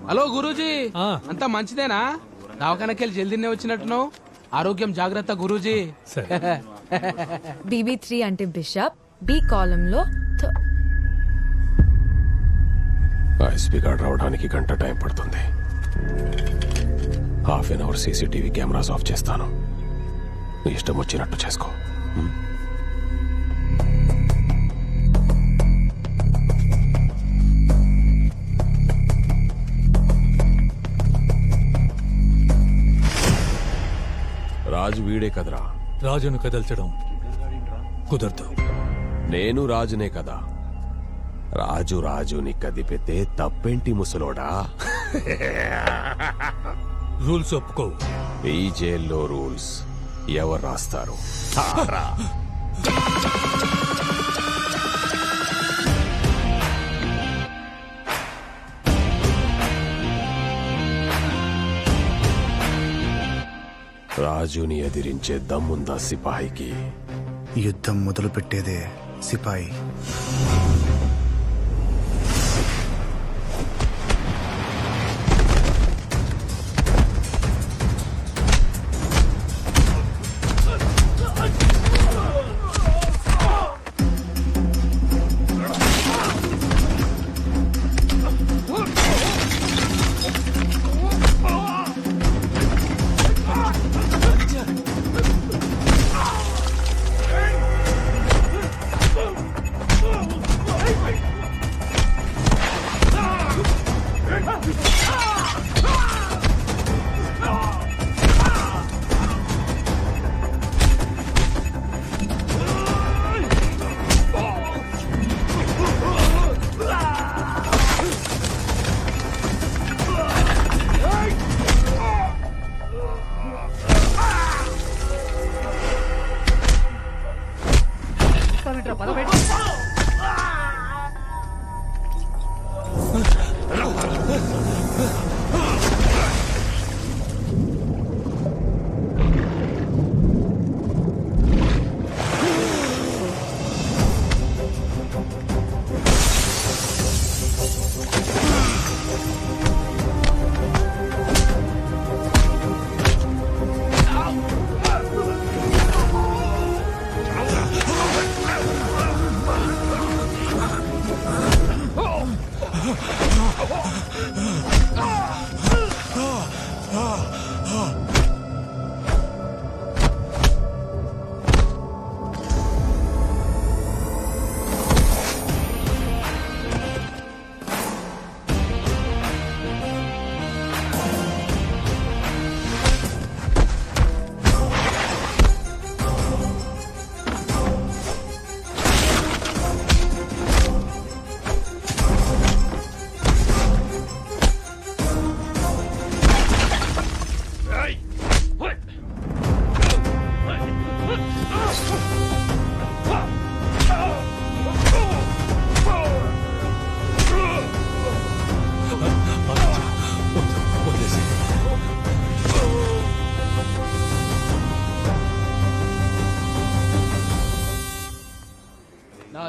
Hello Guruji, అంతా మంచిదేనా? దవాఖానకెళ్ళి జల్దీనే వచ్చినట్టున్నావు. ఆరోగ్యం జాగ్రత్త గురూజీ. BB3 అంటే బిషప్, బి కాలంలో ఎస్పీ గార్డ్ రావడానికి గంట టైం పడుతుంది. Half an hour CCTV cameras off చేస్తాను. నీ ఇష్టం వచ్చినట్టు చేసుకో. రాజు వీడే కదరా. రాజును కదల్చడం కుదరదు. నేను రాజునే కదా. రాజు రాజుని కదిపితే తప్పేంటి ముసలోడా? రూల్స్ ఒప్పుకో. ఈ జైల్లో రూల్స్ ఎవరు రాస్తారు? రాజుని ఎదిరించే దమ్ముందా సిపాయికి? యుద్ధం మొదలు పెట్టేదే సిపాయి.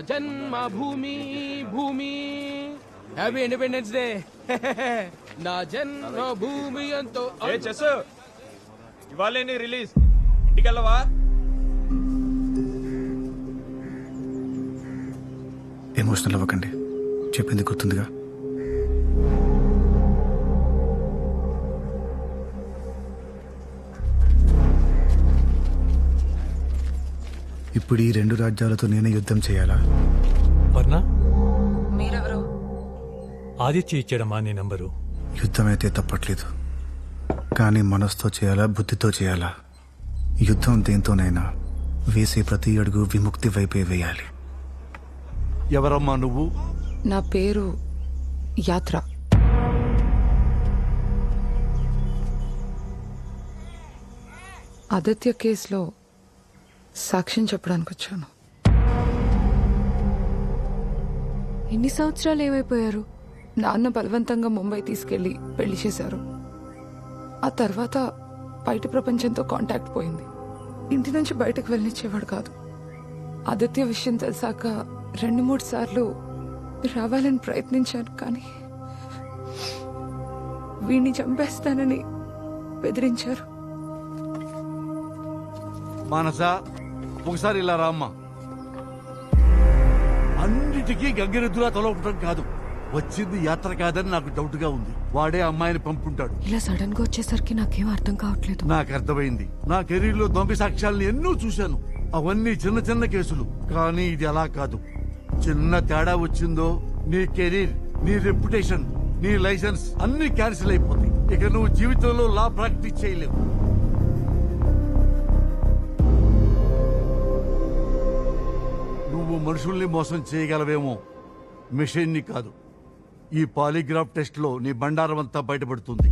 జన్మభూమి భూమి. Happy independence day. నా జన్మభూమి ఎంతో. ఇవాళ రిలీజ్, ఇంటికెళ్ళవా? ఎమోషనల్ అవ్వకండి, చెప్పింది గుర్తుందిగా. ఇప్పుడు ఈ రెండు రాజ్యాలతో నేనే యుద్ధం చేయాలా? వర్ణ, మీరెవరు? ఆదిత్య ఇచ్చాడమ్మా నీ నంబరు. యుద్ధం అయితే తప్పట్లేదు, కానీ మనసుతో చేయాలా, బుద్ధితో చేయాలా? యుద్ధం దేంతోనైనా వేసే ప్రతి అడుగు విముక్తి వైపే వేయాలి. ఎవరమ్మా నువ్వు? నా పేరు యాత్ర. ఆదిత్య కేసులో సాక్ష్యం చెప్పడానికి వచ్చాను. ఎన్ని సంవత్సరాలు ఏమైపోయారు? నాన్న బలవంతంగా ముంబై తీసుకెళ్లి పెళ్లి చేశారు. ఆ తర్వాత బయట ప్రపంచంతో కాంటాక్ట్ పోయింది. ఇంటి నుంచి బయటకు వెళ్ళనిచ్చేవాడు కాదు. ఆదిత్య విషయం తెలిసాక 2-3 సార్లు రావాలని ప్రయత్నించాను, కానీ వీడిని చంపేస్తానని బెదిరించారు. మానస ఒకసారి ఇలా రామ్మా. అన్నిటికీ గంగిరెద్దులా తలవటం కాదు. వచ్చింది యాత్ర కాదని నాకు డౌట్ గా ఉంది. వాడే అమ్మాయిని పంపుంటాడు. ఇలా సడన్ గా వచ్చేసరికి నాకేం అర్థం కావట్లేదు. నాకు అర్థమైంది. నా కెరీర్ లో దొంగ సాక్ష్యాలను ఎన్నో చూశాను. అవన్నీ చిన్న చిన్న కేసులు. కానీ ఇది అలా కాదు. చిన్న తేడా వచ్చిందో నీ కెరీర్, నీ రెప్యుటేషన్, నీ లైసెన్స్ అన్ని క్యాన్సిల్ అయిపోతాయి. ఇక నువ్వు జీవితంలో లా ప్రాక్టీస్ చేయలేవు. నువ్వు మనుషుల్ని మోసం చేయగలవేమో, మెషిన్ ని కాదు. ఈ పాలిగ్రాఫ్ టెస్ట్ లో నీ బండారం అంతా బయటపడుతుంది.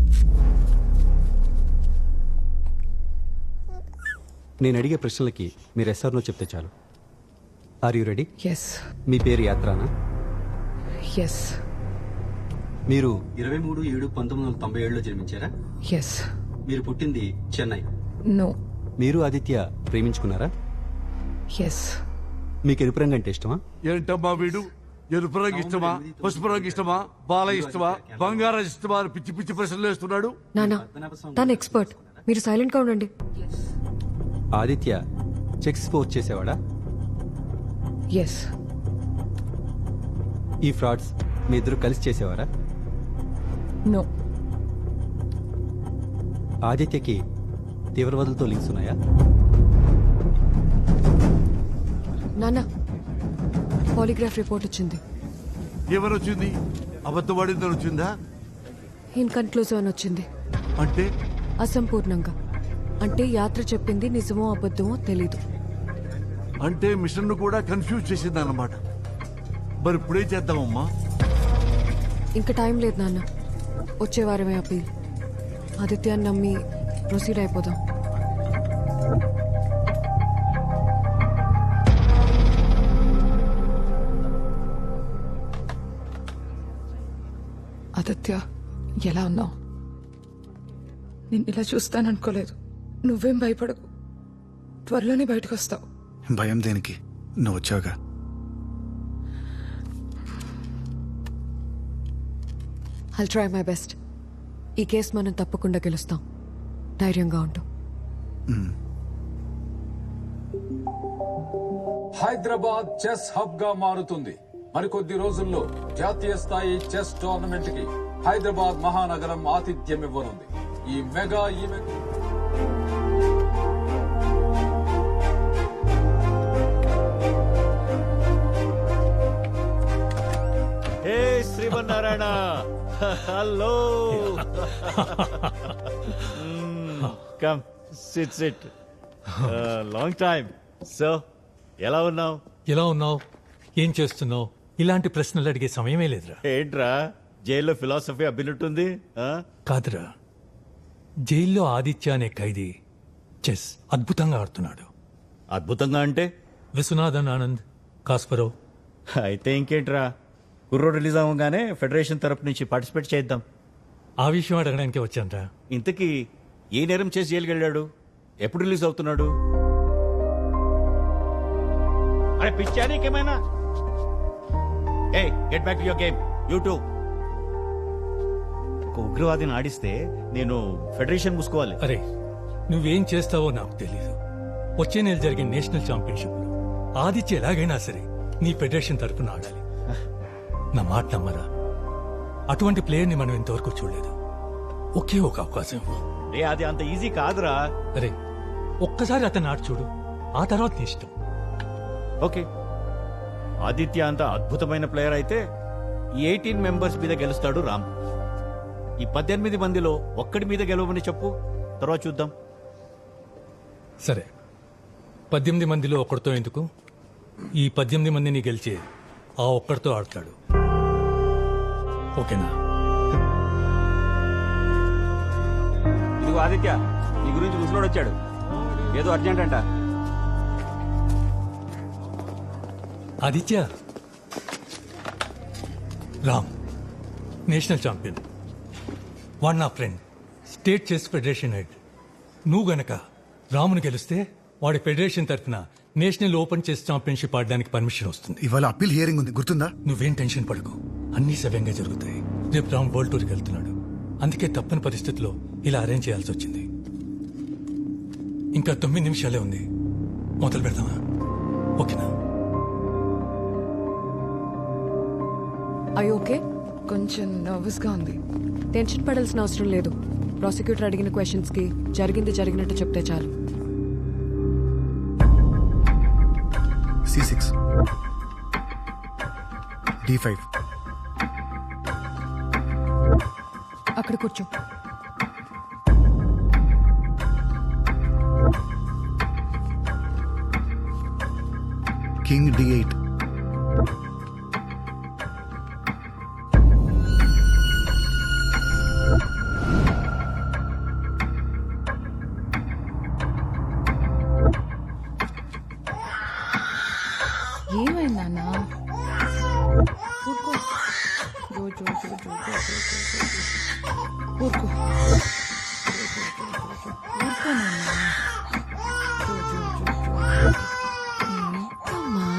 నేను అడిగే ప్రశ్నలకి మీరు ఎస్ఆర్నో చెప్తే చాలు. Are you ready? ఎస్ మీ పేరు యాత్రానా? ఎస్ మీరు 23/7/1997లో జన్మించారా? ఎస్. మీరు పుట్టింది చెన్నై. నో. మీరు ఆదిత్య ప్రేమించుకున్నారా? ఎస్. మీకు ఎరుపు రంగు అంటే ఇష్టమా? ఏంటమ్మా వీడు? ఎరుపు రంగు ఇష్టమా, పసుపు రంగు ఇష్టమా, బాల ఇష్టమా, బంగారం ఇష్టమా అని పిచ్చి పిచ్చి ప్రశ్నలు వేస్తున్నాడు. నానా తను ఎక్స్పర్ట్, మీరు సైలెంట్ గా ఉండండి. ఆదిత్య చెక్స్ ఫోర్స్ చేసేవాడా? ఎస్. ఈ ఫ్రాడ్స్ మీ ఇద్దరు కలిసి చేసేవారా? నో. ఆదిత్యకి తీవ్రవాదులతో లింక్స్ ఉన్నాయా? నానా పాలిగ్రాఫ్ రిపోర్ట్ వచ్చింది. ఏమని వచ్చింది? అబద్ధపడిందని వచ్చిందా? ఇన్కన్క్లూజివ్ అని వచ్చింది. అంటే అసంపూర్ణంగా. అంటే యాత్ర చెప్పింది నిజమో అబద్ధమో తెలీదు. అంటే మిషన్ ను కూడా కన్ఫ్యూజ్ చేసింది అన్నమాట. మరి ఇప్పుడే చేద్దామమ్మా. ఇంకా టైం లేదు నాన్న, వచ్చే వారమే అప్పీల్. ఆదిత్యాన్ని నమ్మి ప్రొసీడ్ అయిపోదాం. ఆదిత్య, ఎలా ఉన్నావు? నేను ఇలా చూస్తాననుకోలేదు. నువ్వేం భయపడకు, త్వరలోనే బయటకు వస్తావు. భయం దేనికి? నువ్వు వచ్చావుగా. I'll try my best. ఈ కేసు మనం తప్పకుండా గెలుస్తాం. ధైర్యంగా ఉంటాం. హైదరాబాద్ చెస్ హబ్ గా మారుతుంది. మరికొద్ది రోజుల్లో జాతీయ స్థాయి చెస్ టోర్నమెంట్ కి హైదరాబాద్ మహానగరం ఆతిథ్యం ఇవ్వనుంది. ఈ mega event hey Srimannarayana, hello. Come sit sit. Long time. So ఎలా ఉన్నావు? ఎలా ఉన్నావు? ఏం చేస్తున్నావు? ఇలాంటి ప్రశ్నలు అడిగే సమయమే లేదురా. ఏంట్రా జైల్లో ఫిలాసఫీ అబ్బినట్టుంది? కాదురా, జైల్లో ఆదిత్య అనే ఖైదీ చెస్ అద్భుతంగా ఆడుతున్నాడు. అద్భుతంగా అంటే? విశ్వనాథన్ ఆనంద్, కాస్పరో. అయితే ఇంకేంట్రా, కుర్రో రిలీజ్ అవ్వగానే ఫెడరేషన్ తరపు నుంచి పార్టిసిపేట్ చేద్దాం. ఆ విషయం అడగడానికి వచ్చానరా. ఇంతకీ ఏ నేరం చేసి జైలుకి వెళ్ళాడు? ఎప్పుడు రిలీజ్ అవుతున్నాడు? అరే పిచ్చా నీకేమైనా? Hey get back to your game. You too. ఒక ఉగ్రవాదిని ఆడిస్తే నేను ఫెడరేషన్ మూసుకోవాలి. అరే, నువ్వేం చేస్తావో నాకు తెలీదు. వచ్చే నెల జరిగే నేషనల్ ఛాంపియన్షిప్ లో ఆదిత్య ఎలాగైనా సరే నీ ఫెడరేషన్ తరఫున ఆడాలి. నా మాట నమ్మరా? అటువంటి ప్లేయర్ ని మనం ఇంతవరకు చూడలేదు. ఒకే ఒక అవకాశం. రే అది అంత ఈజీ కాదురా. అరే, ఒక్కసారి అతను ఆడి చూడు, ఆ తర్వాత నీ ఇష్టం. ఓకే, ఆదిత్య అంత అద్భుతమైన ప్లేయర్ అయితే ఈ 18 మెంబర్స్ మీద గెలుస్తాడు రామ్. ఈ 18 మందిలో ఒక్కడి మీద గెలవమని చెప్పు, తర్వాత చూద్దాం. సరే, 18 మందిలో ఒక్కడితో ఎందుకు? ఈ 18 మందిని గెలిచే ఆ ఒక్కడితో ఆడతాడు. ఓకేనా? ఇదిగో ఆదిత్య, నీ గురించి ముసలోడు వచ్చాడు. ఏదో అర్జెంట్ అంట. ఆదిత్య, రామ్ నేషనల్ ఛాంపియన్, వాడు నా friend, state chess federation head. నువ్వు గనక రామును గెలిస్తే వాడి ఫెడరేషన్ తరఫున నేషనల్ ఓపెన్ చెస్ ఛాంపియన్షిప్ ఆడడానికి పర్మిషన్ వస్తుంది. ఇవాళ అప్పీల్ హియరింగ్ ఉంది, గుర్తుందా? నువ్వేం టెన్షన్ పడకు, అన్ని సవ్యంగా జరుగుతాయి. రేపు రామ్ వరల్డ్ టూర్కి వెళ్తున్నాడు. అందుకే తప్పని పరిస్థితిలో ఇలా అరేంజ్ చేయాల్సి వచ్చింది. ఇంకా 9 నిమిషాలే ఉంది. మొదలు పెడదామా? ఓకేనా? I okay? కొంచెం నర్వస్ గా ఉంది. టెన్షన్ పడాల్సిన అవసరం లేదు. ప్రాసిక్యూటర్ అడిగిన క్వశ్చన్స్ కి జరిగింది జరిగినట్టు చెప్తే చాలు. C6 D5 అక్కడ కూర్చో. కింగ్ D8 ఏమైంది నాన్న? ఊరుకో. జో, జో, జో, జో, జో, జో, జో, జో, జో. ఊరుకో. ఊరుకో నాన్న. జో, జో, జో, జో. అమ్మా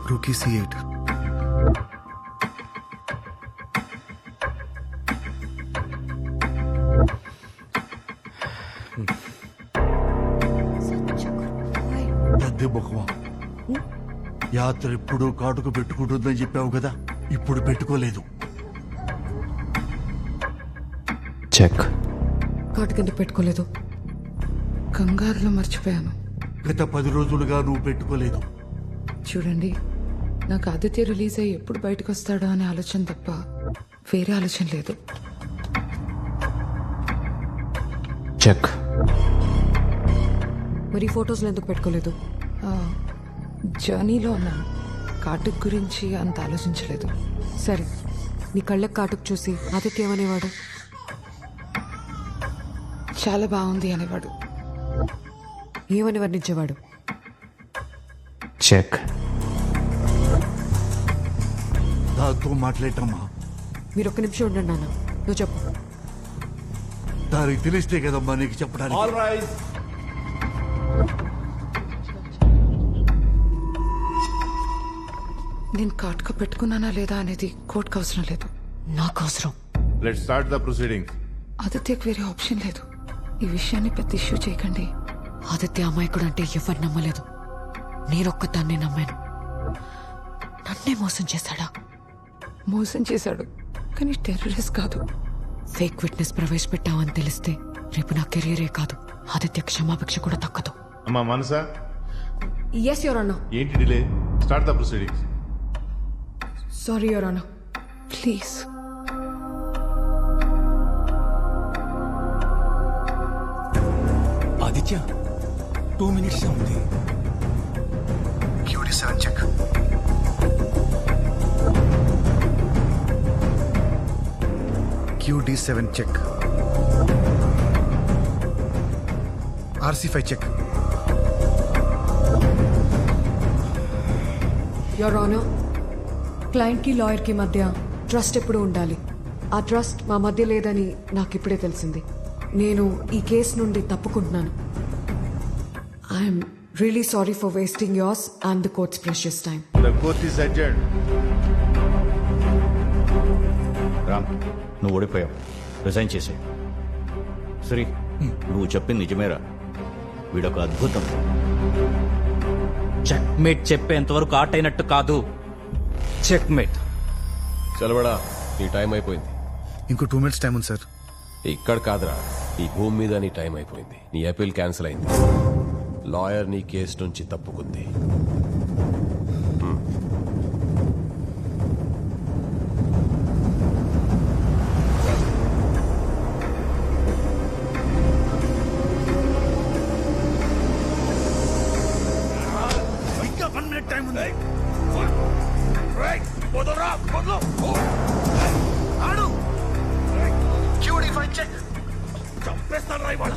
రూకీ C8 పెద్ద ముఖమా, యాత్ర ఎప్పుడు కాటుకు పెట్టుకుంటుందని చెప్పావు కదా, ఇప్పుడు పెట్టుకోలేదు. చెక్. కాటు కింద పెట్టుకోలేదు. కంగారులో మర్చిపోయాను. గత 10 రోజులుగా నువ్వు పెట్టుకోలేదు. చూడండి, నాకు ఆదిత్య రిలీజ్ అయ్యి ఎప్పుడు బయటకు వస్తాడో అనే ఆలోచన తప్ప వేరే ఆలోచన లేదు. చెక్. మరి ఫొటోస్లో ఎందుకు పెట్టుకోలేదు? జర్నీలో ఉన్నాను. కాటుక్ గురించి అంత ఆలోచించలేదు. సరే, నీ కళ్ళకు కాటుకు చూసి ఆదిత్య ఏమనేవాడు? చాలా బాగుంది అనేవాడు. ఏమని వర్ణించేవాడు? చెక్. దాంతో మాట్లాడటమ్మా. మీరు ఒక్క నిమిషం ఉండండి నాన్న, నువ్వు చెప్పు. దానికి తెలిస్తే కదమ్మా నీకు చెప్పడానికి. నేను కాటుక పెట్టుకున్నానా లేదా అనేది కోర్టుకు అవసరం లేదు, నాకు అవసరం. Let's start the proceedings. ఆదిత్యకు వేరే ఆప్షన్ లేదు. ఈ విషయాన్ని పెద్ద ఇష్యూ చేయకండి. ఆదిత్య అమాయకుడు అంటే ఎవరు నమ్మలేదు. నేనొక్కదాన్నే నమ్మాను. నన్నే మోసం చేశాడా? మోసం చేశాడు, కానీ టెర్రరిస్ట్ కాదు. ఫేక్ విట్నెస్ ప్రవేశపెట్టావని తెలిస్తే రేపు నా కెరీరే కాదు, ఆదిత్య క్షమాభిక్ష కూడా తక్కదు. అమ్మా మనసా, ఎస్ యువర్ అన్నా. ఏంటి delay? Start the proceedings. Sorry your honour. Please. Aditya 2 minutes ఉంది. QD7 check. QD7 check. RC5 check. Your honour, client కి లాయర్ కి మధ్య ట్రస్ట్ ఎప్పుడు ఉండాలి. ఆ ట్రస్ట్ మా మధ్య లేదని నాకు ఇప్పుడే తెలిసింది. నేను ఈ కేసు నుండి తప్పుకుంటున్నాను. I'm really sorry for wasting yours and the court's precious time. The court is adjourned. Ram, నువ్వు ఓడిపోయావు. రిజైన్ చేసే. శ్రీ, నువ్వు చెప్పింది నిజమేరా? వీడొక అద్భుతం. చెక్మేట్ చెప్పేంతవరకు ఆట అయినట్టు కాదు. చెక్మేట్. చలబడా, నీ టైం అయిపోయింది. ఇంకో 2 minutes టైం ఉంది సార్. ఇక్కడ కాదురా, ఈ భూమి మీద నీ టైం అయిపోయింది. నీ అపీల్ క్యాన్సిల్ అయింది. లాయర్ నీ కేసు నుంచి తప్పుకుంది. ఇంకా 1 minute టైం ఉంది. ఆడు QD5 చెక్. చంపేస్తాను రా ఇవాళ.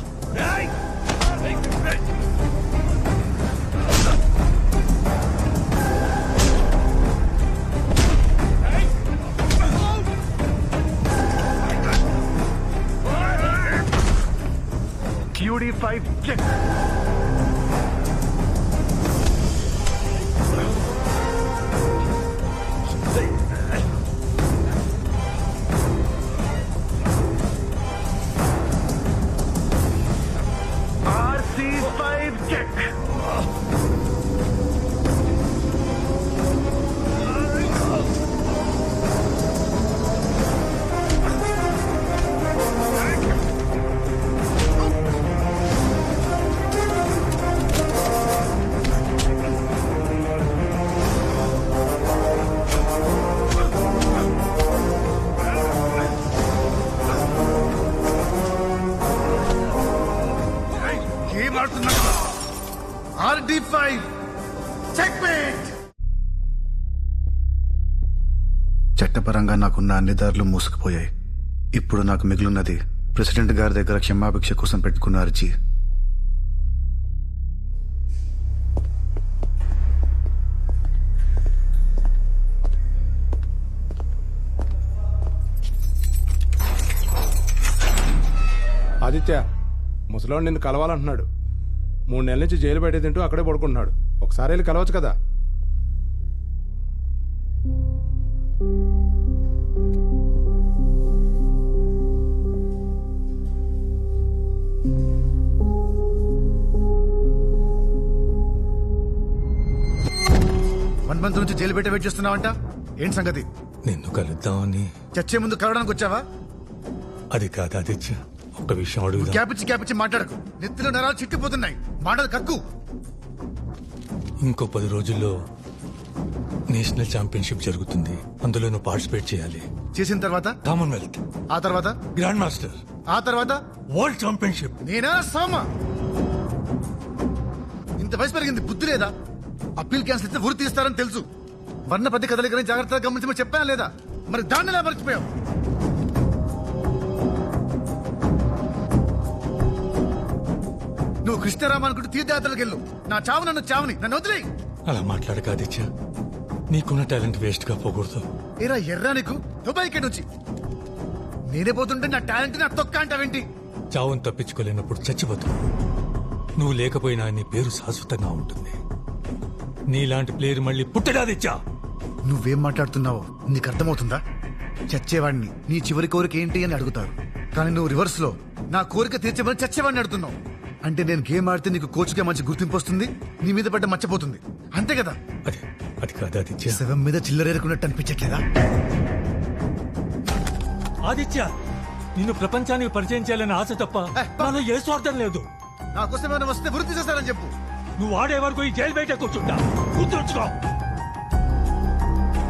QD5 check. RC5 check. ఏం ఆడుతున్నాడు? RD5 checkmate. చట్టపరంగా నాకున్న అన్ని దారులు మూసుకుపోయాయి. ఇప్పుడు నాకు మిగిలినది ప్రెసిడెంట్ గారి దగ్గర క్షమాభిక్ష కోసం పెట్టుకున్న అర్జీ. ఆదిత్య, ముసలోడు నిన్ను కలవాలంటున్నాడు. 3 నెలల నుంచి జైలు బయట తింటూ అక్కడే పడుకుంటున్నాడు. ఒకసారి వెళ్ళి కలవచ్చు కదా. వన్ మంత్ నుంచి జైలు బయట వెయిట్ చేస్తున్నావంట. ఏంటి సంగతి? నిన్ను కలుద్దామని. చచ్చే ముందు కలవడానికి వచ్చావా? అది కాదు ఆదిత్య, ఒక విషయం అడుగుదా. క్యాపిచ్చి మాట్లాడకు. నెత్తిలో నరాలు చిక్కిపోతున్నాయి. మాటలు కక్కు. ఇంకో 10 రోజుల్లో నేషనల్ ఛాంపియన్షిప్ జరుగుతుంది. అందులో నువ్వు పార్టిసిపేట్ చేయాలి. చేసిన తర్వాత కామన్వెల్త్, ఆ తర్వాత గ్రాండ్ మాస్టర్, ఆ తర్వాత వరల్డ్ ఛాంపియన్షిప్. నేనా సామా? ఇంత వయసు పెరిగింది, బుద్ధి లేదా? అప్పీల్ క్యాన్సిల్ ఇస్తే ఊరు తీస్తారని తెలుసు. వర్ణపతి కదలికని జాగ్రత్తగా గమనించమని చెప్పానా లేదా? మరి దాన్ని ఎలా మర్చిపోయావు? నువ్వు కృష్ణరామ అనుకుంటూ తీర్థయాత్రలకు వెళ్ళు. నా చావు నన్ను చావుని, నన్ను వదిలే. అలా మాట్లాడక ఆదిత్య, నీకున్న టాలెంట్ వేస్ట్ గా పోకూడదు. ఏరా ఎర్రా నీకు దుబాయ్ ఇక్కడి నుంచి. నేనే పోతుంటే నా టాలెంట్ నా తొక్క అంటావేంటి? చావును తప్పించుకోలేనప్పుడు చచ్చిపోతు. నువ్వు లేకపోయినా నీ పేరు శాశ్వతంగా ఉంటుంది. నీలాంటి ప్లేయర్ మళ్ళీ పుట్టడాదిచ్చా. నువ్వేం మాట్లాడుతున్నావో నీకు అర్థమవుతుందా? చచ్చేవాడిని నీ చివరి కోరిక ఏంటి అని అడుగుతారు, కానీ నువ్వు రివర్స్ లో నా కోరిక తీర్చమని చచ్చేవాడిని అడుగుతున్నావు. అంటే నేను గేమ్ ఆడితే నీకు కోచ్గా మంచి గుర్తింపు వస్తుంది, నీ మీద పడ్డ మర్చిపోతుంది, అంతే కదా? అది కాదు ఆదిత్య. శవం మీద చిల్లరేరుకున్నట్టు అనిపించట్లేదా? ఆదిత్య, నిన్ను ప్రపంచానికి పరిచయం చేయాలని ఆశ తప్ప నాలో ఏ స్వార్థం లేదు. నా కోసం ఏమైనా వస్తే వృత్తి చేస్తారని చెప్పు. నువ్వు ఆడే వరకు ఈ జైలు బయట కూర్చుంటా. గుర్తుంచుకో.